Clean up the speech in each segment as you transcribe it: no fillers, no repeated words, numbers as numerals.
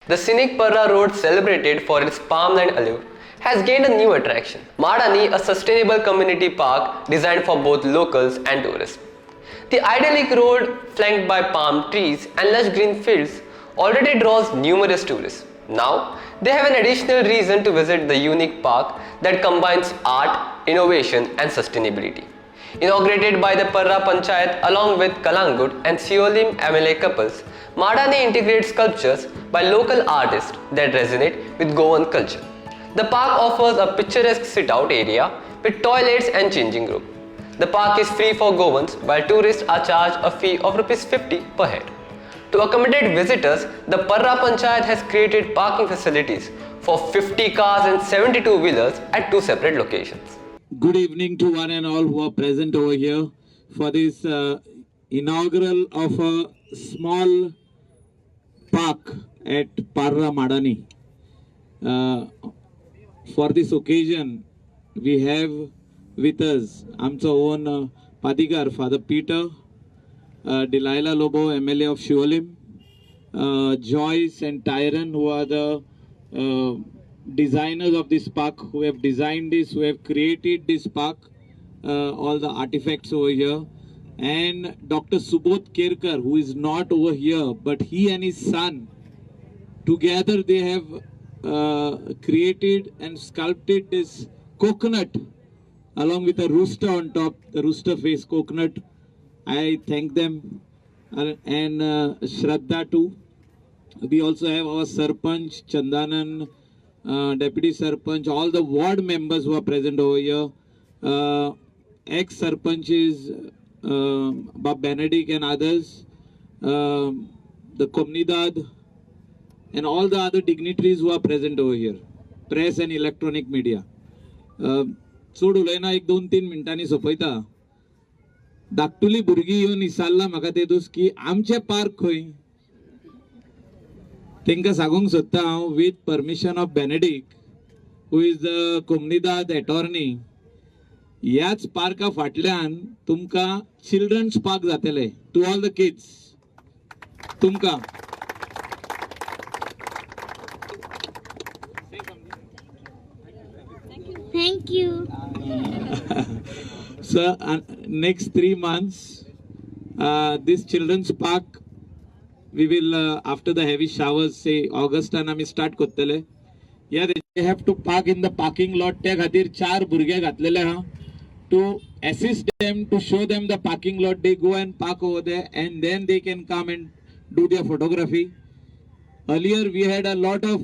The scenic Parra Road, celebrated for its palmland allure, has gained a new attraction. Madani, a sustainable community park designed for both locals and tourists. The idyllic road, flanked by palm trees and lush green fields, already draws numerous tourists. Now, they have an additional reason to visit the unique park that combines art, innovation, and sustainability. Inaugurated by the Parra Panchayat along with Kalangut and Siolim MLA couples, Madani integrates sculptures by local artists that resonate with Goan culture. The park offers a picturesque sit-out area with toilets and changing room. The park is free for Goans while tourists are charged a fee of Rs 50 per head. To accommodate visitors, the Parra Panchayat has created parking facilities for 50 cars and 72 wheelers at two separate locations. Good evening to one and all who are present over here for this inaugural of a small park at Parra Madani. For this occasion, we have with us आमचं own Padikar, Father Peter, Delilah Lobo, MLA of Siolim, Joyce and Tyron, who are the designers of this park, who have designed this, who have created this park, all the artifacts over here, and Dr. Subodh Kerkar, who is not over here, but he and his son, together they have created and sculpted this coconut along with a rooster on top, the rooster face coconut. I thank them, and Shraddha too. We also have our Sarpanch, Chandanan, Deputy Sarpanch, all the ward members who are present over here, ex-Sarpanches, Bab Benedict and others, the Comunidad, and all the other dignitaries who are present over here, press and electronic media. चोड उलयना एक दोन तीन मिनटांनी सोपयता धाकटुली भुरगीं येवन इसारला म्हाका ते दीस की आमचे पार्क खंय तांकां सांगूंक सोदता हांव with permission of Benedict who is the कोमुनिदाद अटॉर्नी ह्याच पार्का फाटल्यान तुमकां चिल्ड्रन्स पार्क जातले टू ऑल द किड्स तुमकां Thank you. So next 3 months, this children's park, we will after the heavy showers, say August, and we start kottale. Yeah, they have to park in the parking lot. त्या खातीर 4 भुरगे घातलेले हा to assist them, to show them the parking lot. They go and park over there, and then they can come and do their photography. Earlier, we had a lot of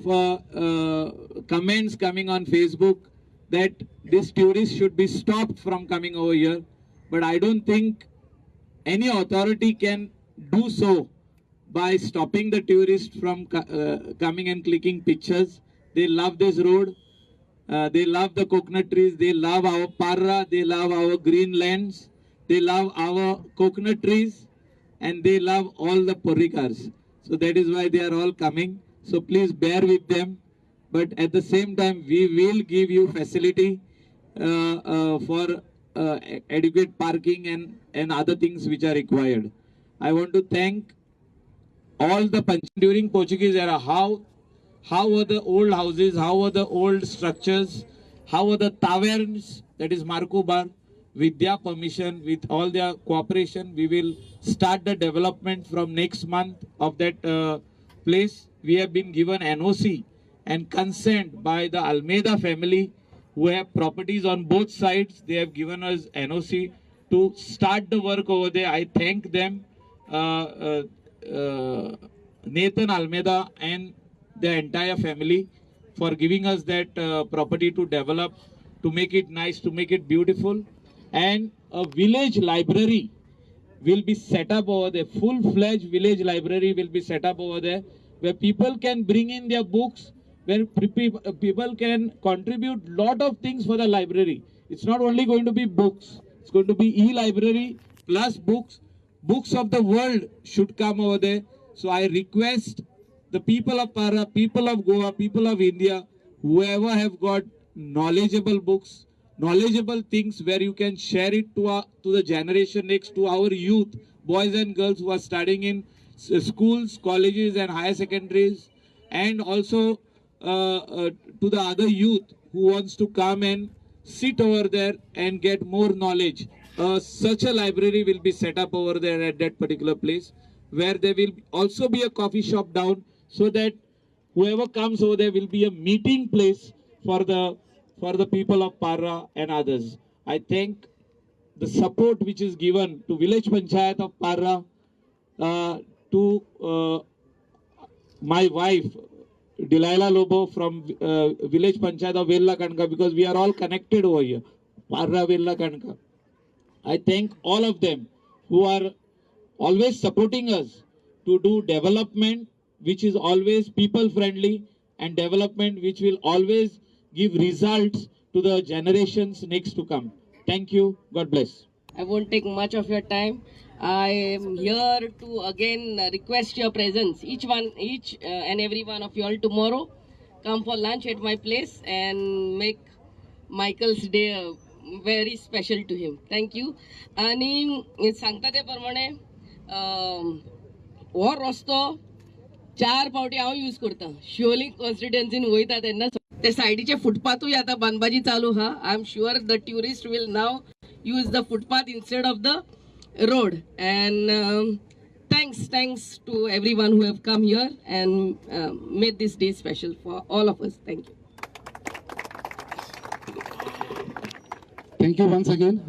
comments coming on Facebook that these tourists should be stopped from coming over here, but I don't think any authority can do so by stopping the tourists from coming and clicking pictures. They love this road, they love the coconut trees, they love our Parra, they love our green lands, they love our coconut trees, and they love all the porrikars. So that is why they are all coming. So please bear with them. But at the same time, we will give you facility for adequate parking and other things which are required. I want to thank all the during Portuguese era, how were the old houses, how were the old structures, how were the taverns, that is Marco Bar, with their permission, with all their cooperation, we will start the development from next month of that place. We have been given NOC and consent by the Almeida family who have properties on both sides. They have given us NOC to start the work over there. I thank them, Nathan Almeida and the entire family, for giving us that property to develop, to make it nice, to make it beautiful. And a village library will be set up over there. Full-fledged village library will be set up over there, where people can bring in their books, where people can contribute lot of things for the library. It's not only going to be books, it's going to be e-library plus books. Books of the world should come over there. So I request the people of Parra, people of Goa, people of India, whoever have got knowledgeable books, knowledgeable things where you can share it to the generation next, to our youth, boys and girls who are studying in schools, colleges and higher secondaries, and also to the other youth who wants to come and sit over there and get more knowledge. Such a library will be set up over there at that particular place, where there will also be a coffee shop down, so that whoever comes over there will be a meeting place for the people of Parra and others. I thank the support which is given to Village Panchayat of Parra, to my wife Delilah Lobo from Village Panchayat of Vella Kanka, because we are all connected over here, Parra Vella Kanka. I thank all of them who are always supporting us to do development which is always people friendly, and development which will always give results to the generations next to come. Thank you. God bless. I won't take much of your time. I am here to again request your presence. Each and every one of you all tomorrow come for lunch at my place and make Michael's day very special to him. Thank you. आणि सांगता ते प्रमाणे हो रस्तो 4 फावटी हांव use करता. शिवोली कॉन्स्टिट्युएन्सीन वयता तेन्ना ते सायडीचे फुटपाथूय आतां बांदपाची चालू आहा. I am sure the tourist will now use the footpath instead of the road. And thanks to everyone who have come here and made this day special for all of us. Thank you. Thank you once again.